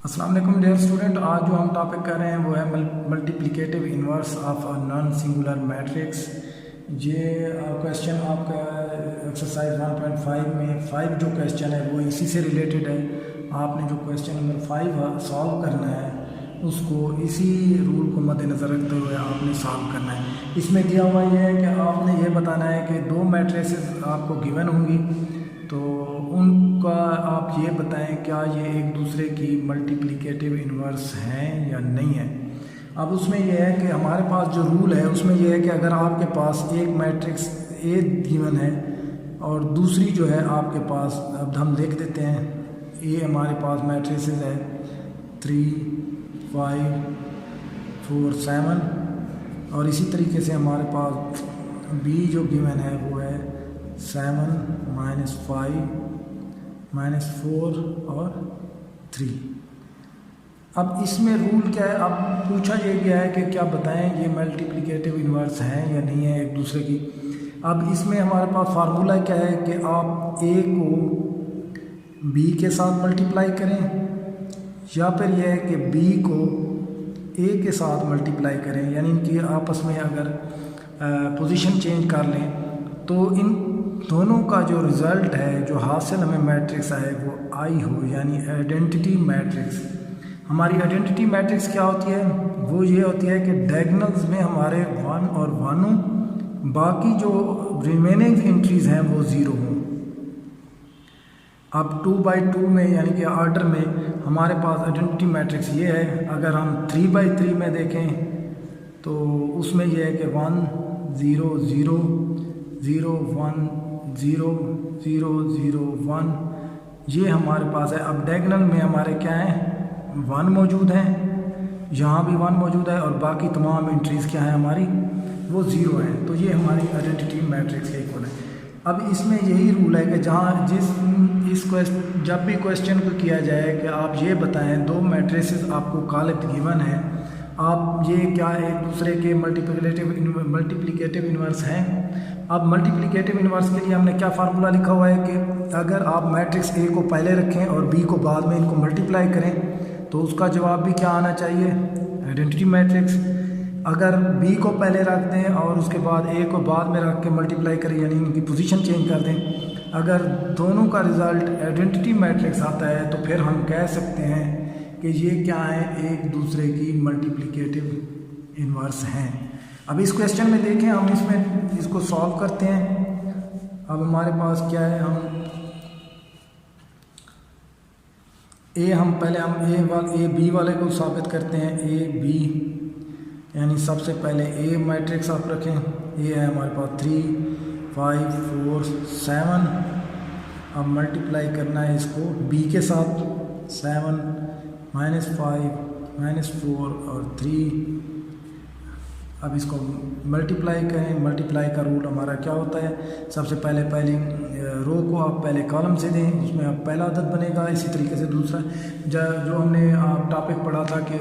अस्सलाम वालेकुम dear student. आज जो हम टॉपिक कर रहे हैं वो है multiplicative inverse of a non singular matrix. ये क्वेश्चन आपका एक्सरसाइज 1.5 में 5 जो क्वेश्चन है वो इसी से रिलेटेड है। आपने जो क्वेश्चन नंबर 5 सॉल्व करना है उसको इसी रूल को मद्देनज़र रखते हुए आपने सॉल्व करना है। इसमें दिया हुआ ये है कि आपने ये बताना है कि दो मैट्रिसेस आपको गिवन होंगी, तो उनका आप ये बताएं क्या ये एक दूसरे की मल्टीप्लिकेटिव इन्वर्स हैं या नहीं है। अब उसमें यह है कि हमारे पास जो रूल है उसमें यह है कि अगर आपके पास एक मैट्रिक्स ए गिवन है और दूसरी जो है आपके पास, अब हम देख देते हैं, ए हमारे पास मैट्रिसेस है 3, 5, 4, 7 और इसी तरीके से हमारे पास बी जो गिवन है वो है 7, -5, -4 और 3। अब इसमें रूल क्या है, अब पूछा ये गया है कि क्या बताएं ये मल्टीप्लिकेटिव इन्वर्स हैं या नहीं है एक दूसरे की। अब इसमें हमारे पास फार्मूला क्या है कि आप ए को बी के साथ मल्टीप्लाई करें या फिर यह है कि बी को ए के साथ मल्टीप्लाई करें, यानी इनकी आपस में अगर पोजीशन चेंज कर लें तो इन दोनों का जो रिज़ल्ट है, जो हासिल हमें मैट्रिक्स आए वो आई हो, यानी आइडेंटिटी मैट्रिक्स। हमारी आइडेंटिटी मैट्रिक्स क्या होती है, वो ये होती है कि डायगोनल्स में हमारे 1 और 1 हों, बाकी जो रिमेनिंग एंट्रीज़ हैं वो 0 हों। अब 2×2 में यानी कि आर्डर में हमारे पास आइडेंटिटी मैट्रिक्स ये है। अगर हम 3×3 में देखें तो उसमें यह है कि 1 0 0 0 1 0 0 0 1 ये हमारे पास है। अब डायगोनल में हमारे क्या हैं, 1 मौजूद हैं, यहाँ भी 1 मौजूद है और बाकी तमाम एंट्रीज़ क्या हैं हमारी, वो 0 हैं। तो ये हमारी आइडेंटिटी मैट्रिक्स के इक्वल है। अब इसमें यही रूल है कि जहाँ जब भी क्वेश्चन को किया जाए कि आप ये बताएं दो मैट्रिसेस आपको कॉलेज गिवन है, आप ये क्या एक दूसरे के मल्टीप्लिकेटिव इन्वर्स हैं। अब मल्टीप्लिकेटिव इन्वर्स के लिए हमने क्या फार्मूला लिखा हुआ है कि अगर आप मैट्रिक्स ए को पहले रखें और बी को बाद में इनको मल्टीप्लाई करें तो उसका जवाब भी क्या आना चाहिए, आइडेंटिटी मैट्रिक्स। अगर बी को पहले रख दें और उसके बाद ए को बाद में रख के मल्टीप्लाई करें, यानी इनकी पोजीशन चेंज कर दें, अगर दोनों का रिज़ल्ट आइडेंटिटी मैट्रिक्स आता है तो फिर हम कह सकते हैं कि ये क्या है, एक दूसरे की मल्टीप्लिकेटिव इन्वर्स हैं। अब इस क्वेश्चन में देखें, हम इसमें इसको सॉल्व करते हैं। अब हमारे पास क्या है, हम पहले ए बी वाले को साबित करते हैं। ए बी यानी सबसे पहले ए मैट्रिक्स आप रखें, ए है हमारे पास 3, 5, 4, 7। अब मल्टीप्लाई करना है इसको बी के साथ, 7, -5, -4 और 3। अब इसको मल्टीप्लाई करें। मल्टीप्लाई का रूल हमारा क्या होता है, सबसे पहली रो को आप पहले कॉलम से दें, उसमें आप पहला अदद बनेगा। इसी तरीके से दूसरा जो हमने टॉपिक पढ़ा था कि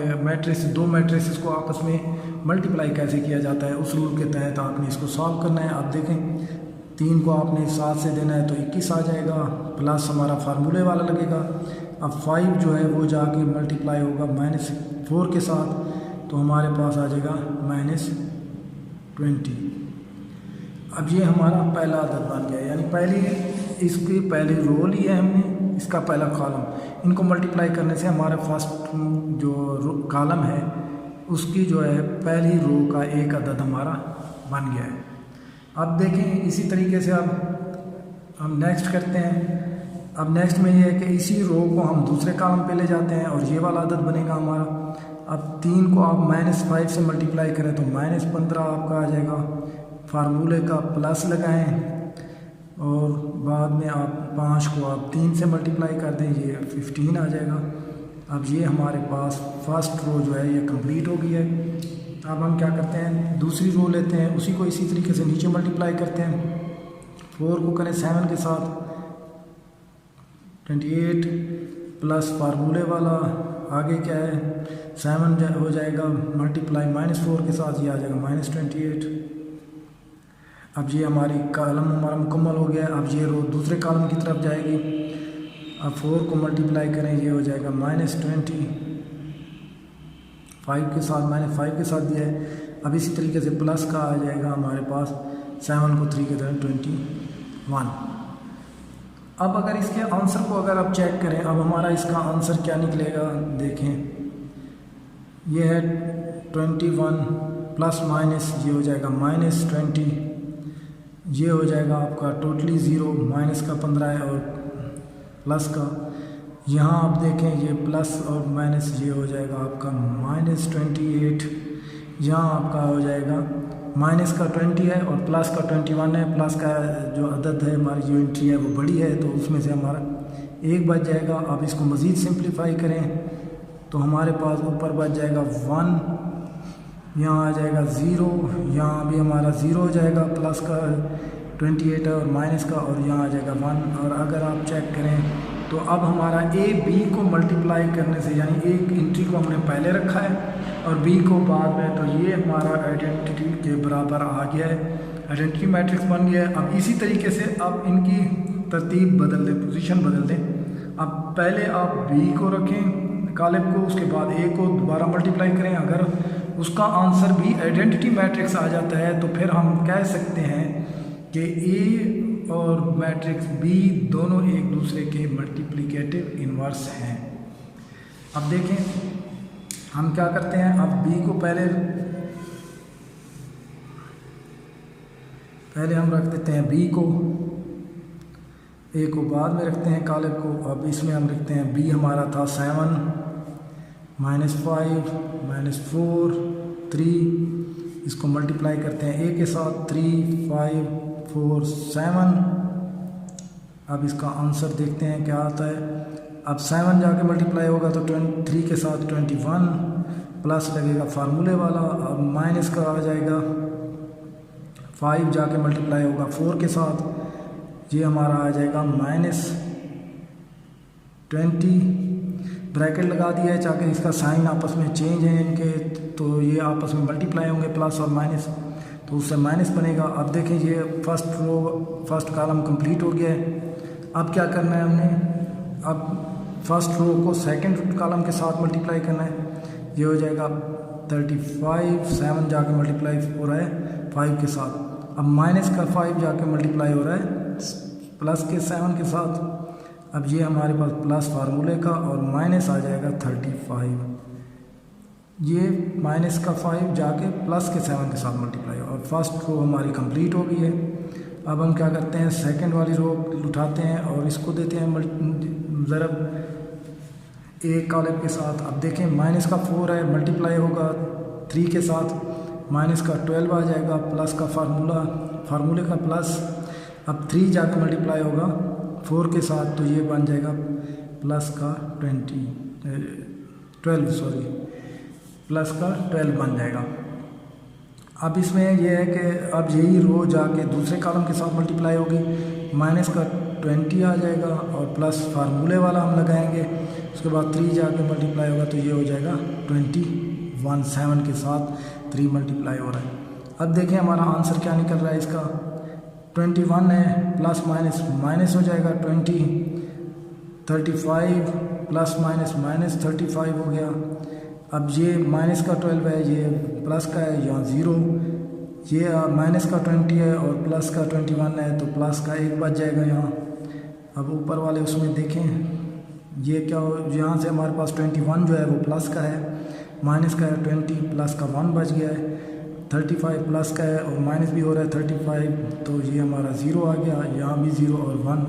दो मैट्रिसेस को आपस में मल्टीप्लाई कैसे किया जाता है, उस रूल के तहत आपने इसको सॉल्व करना है। आप देखें 3 को आपने 7 से देना है तो 21 आ जाएगा, प्लस हमारा फार्मूले वाला लगेगा। अब 5 जो है वो जाके मल्टीप्लाई होगा -4 के साथ, तो हमारे पास आ जाएगा -20। अब ये हमारा पहला अदद बन गया, यानी इसकी पहली रो ली है हमने, इसका पहला कॉलम। इनको मल्टीप्लाई करने से हमारा फर्स्ट जो कॉलम है उसकी जो है पहली रो का एक अदद हमारा बन गया है। अब देखें इसी तरीके से अब हम नेक्स्ट करते हैं। अब नेक्स्ट में ये है कि इसी रो को हम दूसरे कॉलम पे ले जाते हैं और ये वाला अदद बनेगा हमारा। अब 3 को आप -5 से मल्टीप्लाई करें तो -15 आपका आ जाएगा। फार्मूले का प्लस लगाएं और बाद में आप 5 को आप 3 से मल्टीप्लाई कर दें, ये 15 आ जाएगा। अब ये हमारे पास फर्स्ट रो जो है ये कंप्लीट हो गई है। अब हम क्या करते हैं, दूसरी रो लेते हैं, उसी को इसी तरीके से नीचे मल्टीप्लाई करते हैं। 4 को करें 7 के साथ, 28 प्लस फार्मूले वाला, आगे क्या है 7 हो जाएगा मल्टीप्लाई -4 के साथ, ये आ जाएगा -28। अब ये हमारी कॉलम हमारा मुकम्मल हो गया। अब ये रो दूसरे कॉलम की तरफ जाएगी। अब 4 को मल्टीप्लाई करें, ये हो जाएगा -20, 5 के साथ -5 के साथ दिया है। अब इसी तरीके से प्लस का आ जाएगा हमारे पास 7 को 3 के तरह 21। अब अगर इसके आंसर को अगर आप चेक करें, अब हमारा इसका आंसर क्या निकलेगा देखें, ये है 21 प्लस माइनस ये हो जाएगा -20, ये हो जाएगा आपका टोटली 0, माइनस का 15 है और प्लस का, यहाँ आप देखें ये प्लस और माइनस ये हो जाएगा आपका -28, यहाँ आपका हो जाएगा माइनस का 20 है और प्लस का 21 है। प्लस का जो अदद है हमारी जो एंट्री है वो बड़ी है, तो उसमें से हमारा 1 बच जाएगा। अब इसको मज़ीद सिंप्लीफाई करें तो हमारे पास ऊपर बच जाएगा 1, यहाँ आ जाएगा 0, यहाँ भी हमारा 0 हो जाएगा, प्लस का 28 है और माइनस का, और यहाँ आ जाएगा 1। और अगर आप चेक करें तो अब हमारा ए बी को मल्टीप्लाई करने से, यानी एक एंट्री को हमने पहले रखा है और बी को बाद में, तो ये हमारा आइडेंटिटी के बराबर आ गया है, आइडेंटिटी मैट्रिक्स बन गया है। अब इसी तरीके से आप इनकी तरतीब बदल दें, पोजीशन बदल दें। अब पहले आप बी को रखें कालिब को, उसके बाद ए को दोबारा मल्टीप्लाई करें। अगर उसका आंसर भी आइडेंटिटी मैट्रिक्स आ जाता है तो फिर हम कह सकते हैं कि ए और मैट्रिक्स बी दोनों एक दूसरे के मल्टीप्लिकेटिव इन्वर्स हैं। अब देखें हम क्या करते हैं, अब बी को पहले हम रख देते हैं बी को, ए को बाद में रखते हैं कालिब को। अब इसमें हम रखते हैं बी हमारा था 7 -5 -4 3, इसको मल्टीप्लाई करते हैं ए के साथ 3 5 4 7। अब इसका आंसर देखते हैं क्या आता है। अब 7 जाके मल्टीप्लाई होगा तो 3 के साथ 21, प्लस लगेगा फार्मूले वाला। अब माइनस का आ जाएगा, 5 जाके मल्टीप्लाई होगा 4 के साथ, ये हमारा आ जाएगा -20, ब्रैकेट लगा दिया है ताकि इसका साइन आपस में चेंज है इनके, तो ये आपस में मल्टीप्लाई होंगे प्लस और माइनस, तो उससे माइनस बनेगा। अब देखें ये फर्स्ट कॉलम कंप्लीट हो गया है। अब क्या करना है हमने, अब फर्स्ट रो को सेकंड कॉलम के साथ मल्टीप्लाई करना है। ये हो जाएगा 35, 7 जाके मल्टीप्लाई हो रहा है 5 के साथ। अब माइनस का 5 जाके मल्टीप्लाई हो रहा है प्लस के 7 के साथ। अब ये हमारे पास प्लस फार्मूले का और माइनस आ जाएगा 35, ये माइनस का 5 जाके प्लस के 7 के साथ मल्टीप्लाई, और फर्स्ट रो हमारी कंप्लीट हो गई है। अब हम क्या करते हैं, सेकंड वाली रो उठाते हैं और इसको देते हैं ज़रब एक कॉलम के साथ। अब देखें माइनस का 4 है, मल्टीप्लाई होगा 3 के साथ, माइनस का 12 आ जाएगा, प्लस का फार्मूले का प्लस। अब 3 जाकर मल्टीप्लाई होगा 4 के साथ, तो ये बन जाएगा प्लस का 12 बन जाएगा। अब इसमें यह है कि अब यही रो जाके दूसरे कॉलम के साथ मल्टीप्लाई होगी, माइनस का 20 आ जाएगा और प्लस फार्मूले वाला हम लगाएंगे। उसके बाद 3 जाके मल्टीप्लाई होगा तो ये हो जाएगा 21, 7 के साथ 3 मल्टीप्लाई हो रहा है। अब देखें हमारा आंसर क्या निकल रहा है इसका, 21 है, प्लस माइनस माइनस हो जाएगा 20, 35 प्लस माइनस माइनस 35 हो गया। अब ये माइनस का 12 है, ये प्लस का है, यहाँ 0, ये माइनस का 20 है और प्लस का 21 है, तो प्लस का 1 बच जाएगा यहाँ। अब ऊपर वाले उसमें देखें ये क्या हो, यहाँ से हमारे पास 21 जो है वो प्लस का है, माइनस का है 20, प्लस का 1 बच गया है, 35 प्लस का है और माइनस भी हो रहा है 35, तो ये हमारा 0 आ गया, यहाँ भी 0 और 1।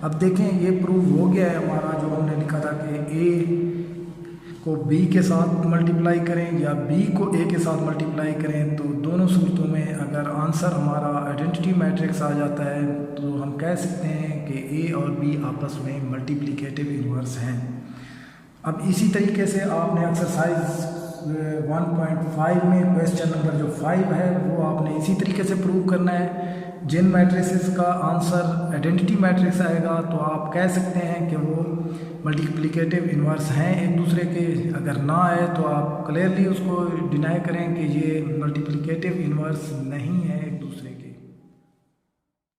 अब देखें ये प्रूव हो गया है हमारा जो हमने लिखा था कि ए को बी के साथ मल्टीप्लाई करें या बी को ए के साथ मल्टीप्लाई करें, तो दोनों सूरतों में अगर आंसर हमारा आइडेंटिटी मैट्रिक्स आ जाता है तो हम कह सकते हैं कि ए और बी आपस में मल्टीप्लिकेटिव इन्वर्स हैं। अब इसी तरीके से आपने एक्सरसाइज 1.5 में क्वेश्चन नंबर जो 5 है वो आपने इसी तरीके से प्रूव करना है। जिन मैट्रिसेस का आंसर आइडेंटिटी मैट्रिक्स आएगा तो आप कह सकते हैं कि वो मल्टीप्लिकेटिव इन्वर्स हैं एक दूसरे के। अगर ना आए तो आप क्लियरली उसको डिनाई करें कि ये मल्टीप्लिकेटिव इन्वर्स नहीं है।